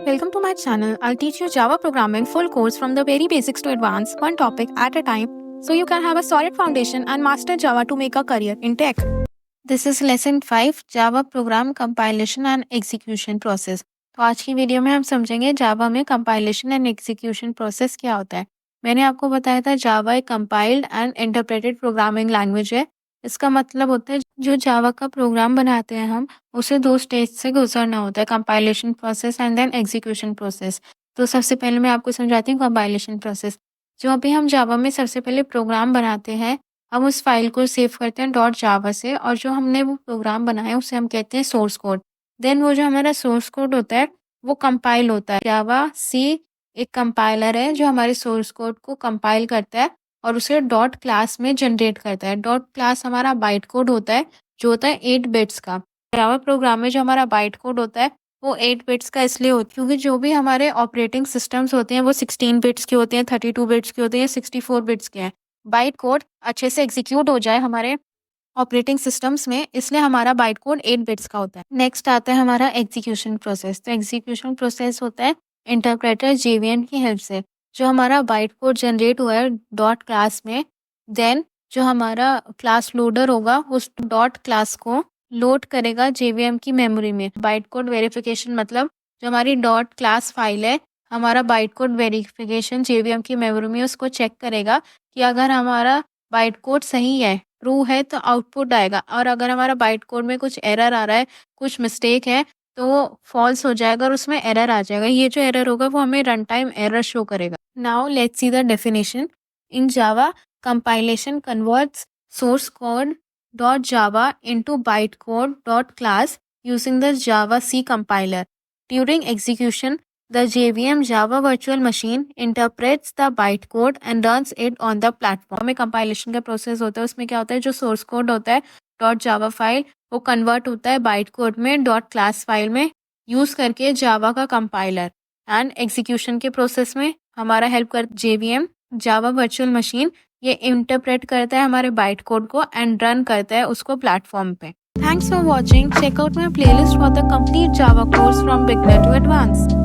Welcome to my channel. I'll teach you Java programming full course from the very basics to advanced, one topic at a time, so you can have a solid foundation and master Java to make a career in tech. This is lesson 5 Java program compilation and execution process. तो आज की video में हम समझेंगे जावा में compilation and execution process क्या होता है। मैंने आपको बताया था जावा एक compiled and interpreted programming language है। इसका मतलब होता है जो जावा का प्रोग्राम बनाते हैं हम उसे 2 स्टेज से गुजरना होता है, compilation process and then execution process. तो सबसे पहले मैं आपको समझाती हूँ कंपाइलेशन प्रोसेस। जो अभी हम जावा में सबसे पहले प्रोग्राम बनाते हैं, हम उस फाइल को सेव करते हैं .java से, और जो हमने वो प्रोग्राम बनाया उसे हम कहते हैं सोर्स कोड। देन वो जो हमारा सोर्स कोड होता है वो कंपाइल होता है। जावा सी एक कंपाइलर है जो हमारे सोर्स कोड को कंपाइल करता है और उसे डॉट क्लास में जनरेट करता है। डॉट क्लास हमारा बाइट कोड होता है जो होता है 8 बिट्स का। जावा प्रोग्राम में जो हमारा बाइट कोड होता है वो 8 बिट्स का इसलिए होता है क्योंकि जो भी हमारे ऑपरेटिंग सिस्टम्स होते हैं वो 16 बिट्स के होते हैं, 32 बिट्स के होते हैं, 64 बिट्स के हैं। बाइट कोड अच्छे से एग्जीक्यूट हो जाए हमारे ऑपरेटिंग सिस्टम्स में, इसलिए हमारा बाइट कोड 8 बिट्स का होता है। नेक्स्ट आता है हमारा एग्जीक्यूशन प्रोसेस। तो एग्जीक्यूशन प्रोसेस होता है इंटरप्रेटर जेवीएम की हेल्प से। जो हमारा बाइट कोड जनरेट हुआ है डॉट क्लास में, देन जो हमारा क्लास लोडर होगा उस डॉट क्लास को लोड करेगा जेवीएम की मेमोरी में। बाइट कोड वेरिफिकेशन मतलब जो हमारी डॉट क्लास फाइल है, हमारा बाइट कोड वेरिफिकेशन जेवीएम की मेमोरी में उसको चेक करेगा कि अगर हमारा बाइट कोड सही है, ट्रू है, तो आउटपुट आएगा, और अगर हमारा बाइट कोड में कुछ एरर आ रहा है, कुछ मिस्टेक है, तो वो फॉल्स हो जाएगा और उसमें एरर आ जाएगा। ये जो एरर होगा वो हमें रन टाइम एरर शो करेगा। Now let's see the definition. In Java compilation converts source code .java into bytecode .class using the Java C compiler. During execution, the JVM Java virtual machine interprets the bytecode and runs it on the platform. में compilation का process होता है, उसमें क्या होता है, जो source code होता है .java फाइल वो कन्वर्ट होता है bytecode में .class फाइल में यूज़ करके जावा का कंपाइलर। एंड एग्जीक्यूशन के प्रोसेस में हमारा हेल्प कर JVM जावा वर्चुअल मशीन ये इंटरप्रेट करता है हमारे बाइट कोड को एंड रन करता है उसको प्लेटफॉर्म पे। Thanks for watching. Check out my playlist for the complete Java course from beginner to advance.